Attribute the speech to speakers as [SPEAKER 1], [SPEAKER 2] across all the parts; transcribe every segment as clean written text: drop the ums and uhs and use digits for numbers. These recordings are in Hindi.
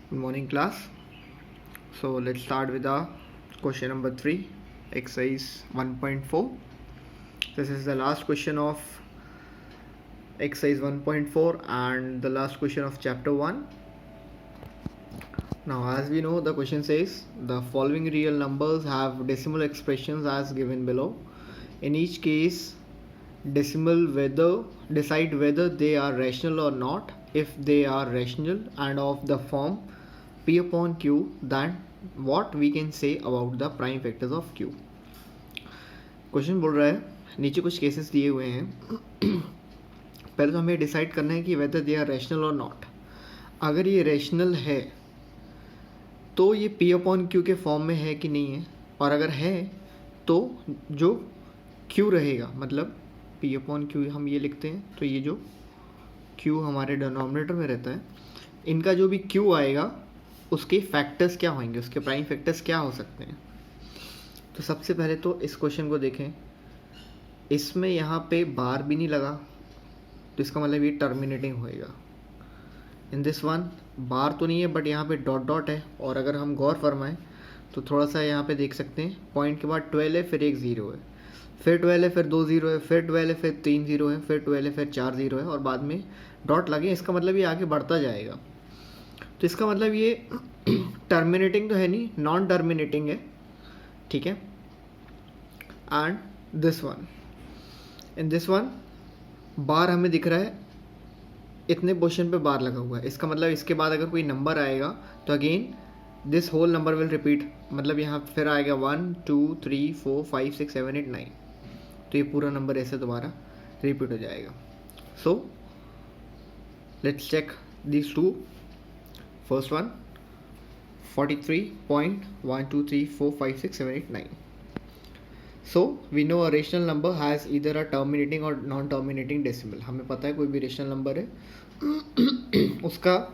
[SPEAKER 1] Good morning, class. So let's start with the question number 3, exercise 1.4. This is the last question of exercise 1.4 and the last question of chapter 1. Now, as we know, the question says the following real numbers have decimal expressions as given below. In each case, decide whether they are rational or not. If they are rational and of the form P upon Q, then what we can say about the prime factors of Q. Question बोल रहा है, नीचे कुछ केसेस दिए हुए हैं. पहले तो हमें डिसाइड करना है कि वेदर दे आर रैशनल और नॉट. अगर ये रैशनल है तो ये P अपॉन Q के फॉर्म में है कि नहीं है, और अगर है तो जो Q रहेगा, मतलब P अपॉन Q हम ये लिखते हैं, तो ये जो Q हमारे डिनोमिनेटर में रहता है, इनका जो भी Q आएगा उसके फैक्टर्स क्या होंगे, उसके प्राइम फैक्टर्स क्या हो सकते हैं. तो सबसे पहले तो इस क्वेश्चन को देखें. इसमें यहाँ पे बार भी नहीं लगा, तो इसका मतलब ये टर्मिनेटिंग होएगा. इन दिस वन बार तो नहीं है, बट यहाँ पे डॉट डॉट है. और अगर हम गौर फरमाएं तो थोड़ा सा यहाँ पे देख सकते हैं, पॉइंट के बाद 12 है, फिर एक 0 है, फिर 12 है, फिर 2 0 है, फिर 12 है, फिर 3 0 है, फिर 12 है, फिर 4 0 है, और बाद में डॉट लगे. इसका मतलब ये आगे बढ़ता जाएगा. तो इसका मतलब ये टर्मिनेटिंग तो है नहीं, नॉन टर्मिनेटिंग है. ठीक है. And this one, in this one बार हमें दिख रहा है, इतने पोर्शन पे बार लगा हुआ है. इसका मतलब इसके बाद अगर कोई नंबर आएगा तो again this whole number will repeat. मतलब यहाँ फिर आएगा 1 2 3 4 5 6 7 8 9. तो ये पूरा नंबर ऐसे दोबारा रिपीट हो जाएगा. So let's check these two. First one, 43.123456789. So we know a rational number has either a terminating or non-terminating decimal. हमें पता है कोई भी रेशनल नंबर है उसका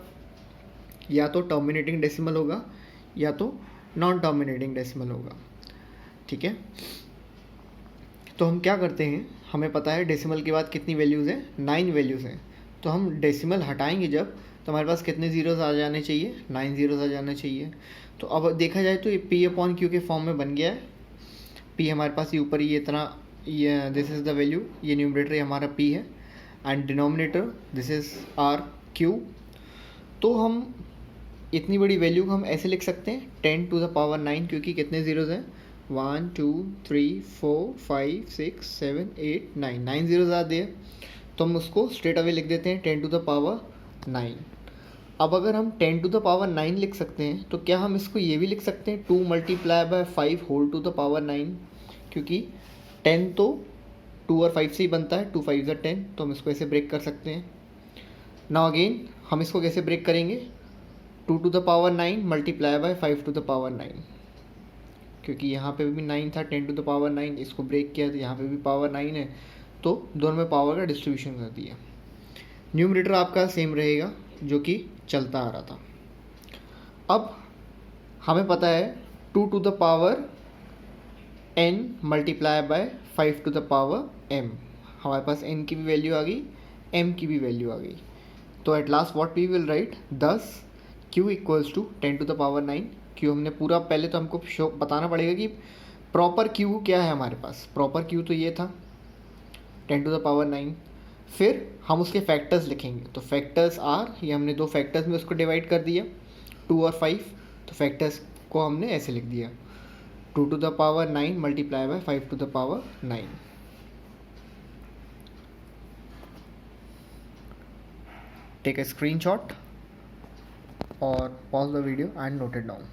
[SPEAKER 1] या तो टर्मिनेटिंग डेसिमल होगा या तो नॉन टर्मिनेटिंग डेसिमल होगा. ठीक है. तो हम क्या करते हैं, हमें पता है डेसिमल के बाद कितनी वैल्यूज़ हैं, 9 वैल्यूज़ हैं. तो हम डेसिमल हटाएंगे जब, तो हमारे पास कितने ज़ीरोज़ आ जाने चाहिए, 9 ज़ीरोज़ आ जाने चाहिए. तो अब देखा जाए तो ये P अपॉन Q के फॉर्म में बन गया है. P हमारे पास ये ऊपर ये इतना, ये दिस इज़ द वैल्यू, ये न्यूमरेटर हमारा P है, and denominator this is our Q. तो हम इतनी बड़ी वैल्यू को हम ऐसे लिख सकते हैं 10 टू द पावर 9, क्योंकि कितने ज़ीरोज़ हैं, 1 2 3 4 5 6 7 8 9, 9 ज़ीरोज़ आ दिए. तो हम उसको स्ट्रेट अवे लिख देते हैं 10 टू द पावर 9. अब अगर हम 10 टू द पावर 9 लिख सकते हैं, तो क्या हम इसको ये भी लिख सकते हैं 2 multiply by 5 whole to the power 9, क्योंकि 10 तो 2 और 5 से ही बनता है, 2 5 ज़ा 10. तो हम इसको ऐसे ब्रेक कर सकते हैं. नाउ अगेन हम इसको कैसे ब्रेक करेंगे, 2 to the power 9 multiply by 5 to the power 9, क्योंकि यहाँ पे भी 9 था, 10 टू द पावर 9, इसको ब्रेक किया तो यहाँ पे भी पावर 9 है. तो दोनों में पावर का डिस्ट्रीब्यूशन कर दिया. न्यूमरेटर आपका सेम रहेगा जो कि चलता आ रहा था. अब हमें पता है 2 to the power n multiply by 5 to the power m. हमारे पास n की भी वैल्यू आ गई, m की भी वैल्यू आ गई. तो at last what we will write, thus q equals to 10 to the power 9. q हमने पूरा, पहले तो हमको शो बताना पड़ेगा कि प्रॉपर q क्या है हमारे पास. प्रॉपर q तो ये था 10 टू द पावर 9. फिर हम उसके फैक्टर्स लिखेंगे. तो फैक्टर्स आर, ये हमने दो फैक्टर्स में उसको डिवाइड कर दिया, 2 और 5. तो फैक्टर्स को हमने ऐसे लिख दिया, 2 to the power 9 multiply by 5 to the power 9. Take a screenshot और pause the video and note it down.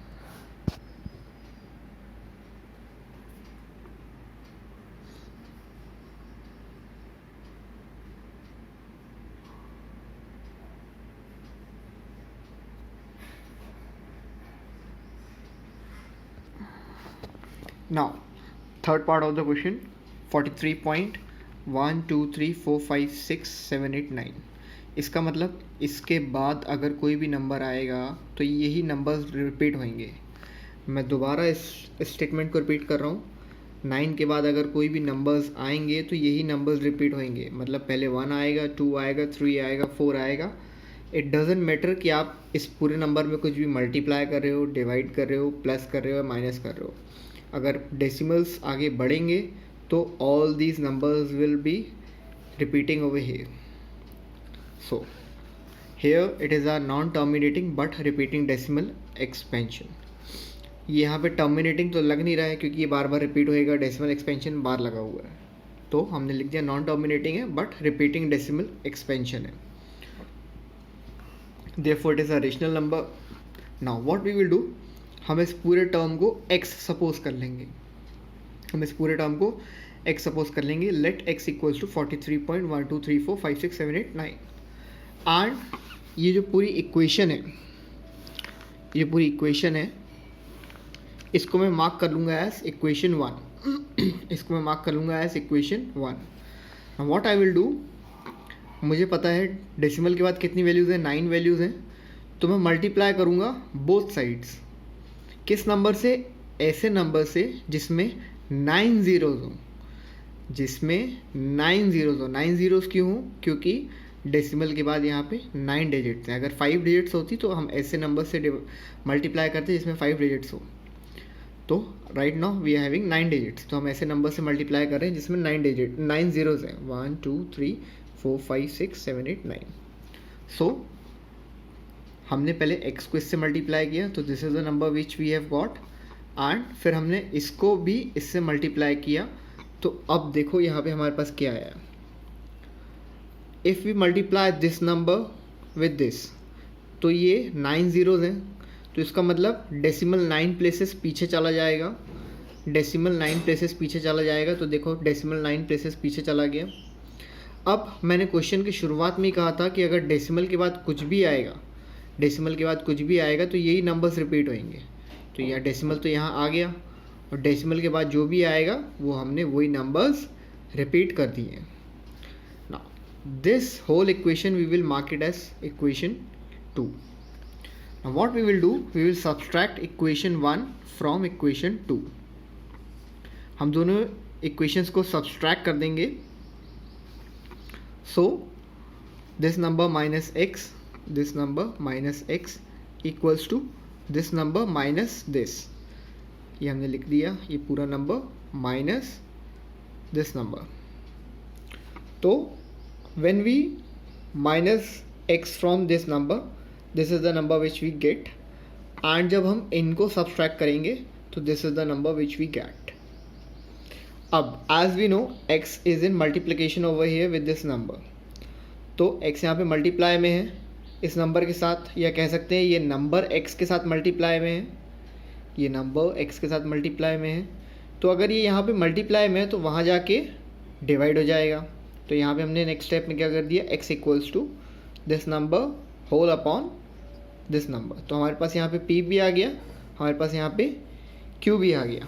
[SPEAKER 1] Now, third part of the question, 43.123456789. इसका मतलब इसके बाद अगर कोई भी नंबर आएगा तो यही नंबर्स रिपीट होंगे. मैं दोबारा इस स्टेटमेंट को रिपीट कर रहा हूँ. 9 के बाद अगर कोई भी नंबर्स आएंगे तो यही नंबर्स रिपीट होंगे. मतलब पहले 1 आएगा, 2 आएगा, 3 आएगा, 4 आएगा, इट डजेंट मैटर कि आप इस पूरे नंबर में कुछ भी मल्टीप्लाई कर रहे हो, डिवाइड कर रहे हो, प्लस कर रहे हो, माइनस कर रहे हो, अगर डेसिमल्स आगे बढ़ेंगे तो all these numbers will be repeating over here. So here it is a non terminating but repeating decimal expansion. ये यहाँ पे टर्मिनेटिंग तो लग नहीं रहा है क्योंकि ये बार बार रिपीट होएगा, डेसिमल एक्सपेंशन बार लगा हुआ है, तो हमने लिख दिया नॉन टर्मिनेटिंग है बट रिपीटिंग डेसिमल एक्सपेंशन है. Therefore, it is a rational number. Now, what we will do, हम इस पूरे टर्म को x सपोज कर लेंगे. हम इस पूरे टर्म को x सपोज कर लेंगे. Let x equals to 43.12345678 9. And ये जो पूरी इक्वेशन है, इसको मैं मार्क कर लूँगा एज इक्वेशन 1. इसको मैं मार्क कर लूँगा as equation 1. What I will do, मुझे पता है डेसिमल के बाद कितनी वैल्यूज़ हैं, 9 वैल्यूज़ हैं, तो मैं मल्टीप्लाई करूँगा बोथ साइड्स. किस नंबर से? ऐसे नंबर से जिसमें 9 ज़ीरोज़ हों. 9 ज़ीरोज़ क्यों हों? क्योंकि डेसिमल के बाद यहाँ पे 9 डिजिट्स हैं. अगर 5 डिजिट्स होती तो हम ऐसे नंबर से मल्टीप्लाई करते जिसमें 5 डिजिट्स हो. तो right now we are having 9 digits, तो हम ऐसे नंबर से मल्टीप्लाई कर रहे हैं जिसमें 9 ज़ीरोज़ हैं. 1 2 3 4 5 6 7 8 9. सो हमने पहले x को इससे मल्टीप्लाई किया, तो this is the number which we have got. And फिर हमने इसको भी इससे मल्टीप्लाई किया, तो अब देखो यहाँ पे हमारे पास क्या आया. If we multiply this number with this, तो ये 9 ज़ीरोज़ हैं, तो इसका मतलब डेसिमल 9 प्लेसेस पीछे चला जाएगा. तो देखो डेसिमल 9 प्लेसेस पीछे चला गया. अब मैंने क्वेश्चन की शुरुआत में ही कहा था कि अगर डेसिमल के बाद कुछ भी आएगा तो यही नंबर्स रिपीट होंगे. तो यह डेसिमल तो यहाँ आ गया, और डेसिमल के बाद जो भी आएगा वो हमने वही नंबर्स रिपीट कर दिए. Now this whole equation we will mark it as equation 2. Now what we will do, we will subtract equation 1 from equation 2. हम दोनों इक्वेशंस को सब्सट्रैक्ट कर देंगे. So this number minus x equals to this number minus this. ये हमने लिख दिया, ये पूरा नंबर माइनस दिस नंबर. तो when we minus x from this number, this is the number which we get. And जब हम इनको सब्सट्रैक्ट करेंगे तो this is the number which we get. अब as we know x is in multiplication over here with this number, तो x यहाँ पे मल्टीप्लाई में है इस नंबर के साथ, या कह सकते हैं ये नंबर x के साथ मल्टीप्लाई में है. तो अगर ये यहाँ पे मल्टीप्लाई में है तो वहाँ जाके डिवाइड हो जाएगा. तो यहाँ पे हमने नेक्स्ट स्टेप में क्या कर दिया, x equals to this number whole upon this number. तो हमारे पास यहाँ पे p भी आ गया, हमारे पास यहाँ पे q भी आ गया.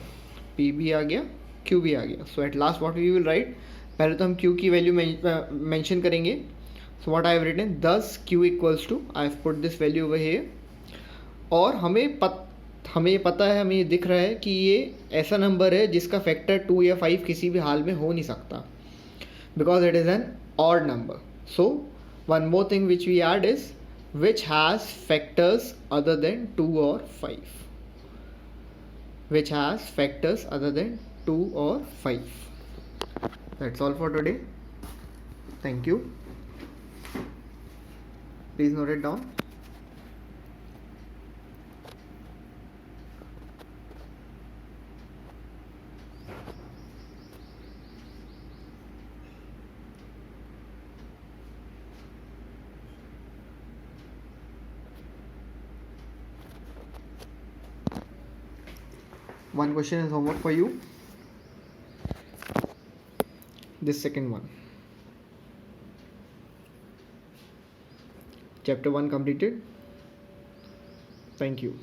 [SPEAKER 1] So at last what we will write, पहले तो हम q की वैल्यू मेंशन करेंगे. So what I have written, thus q equals to, I have put this value over here. और हमें ये पता है, हमें ये दिख रहा है कि ये ऐसा नंबर है जिसका फैक्टर 2 या 5 किसी भी हाल में हो नहीं सकता, because it is an odd number. So one more thing which we add is which has factors other than 2 or 5. That's all for today. Thank you. Please note it down. One question is homework for you. This second one. Chapter 1 completed. Thank you.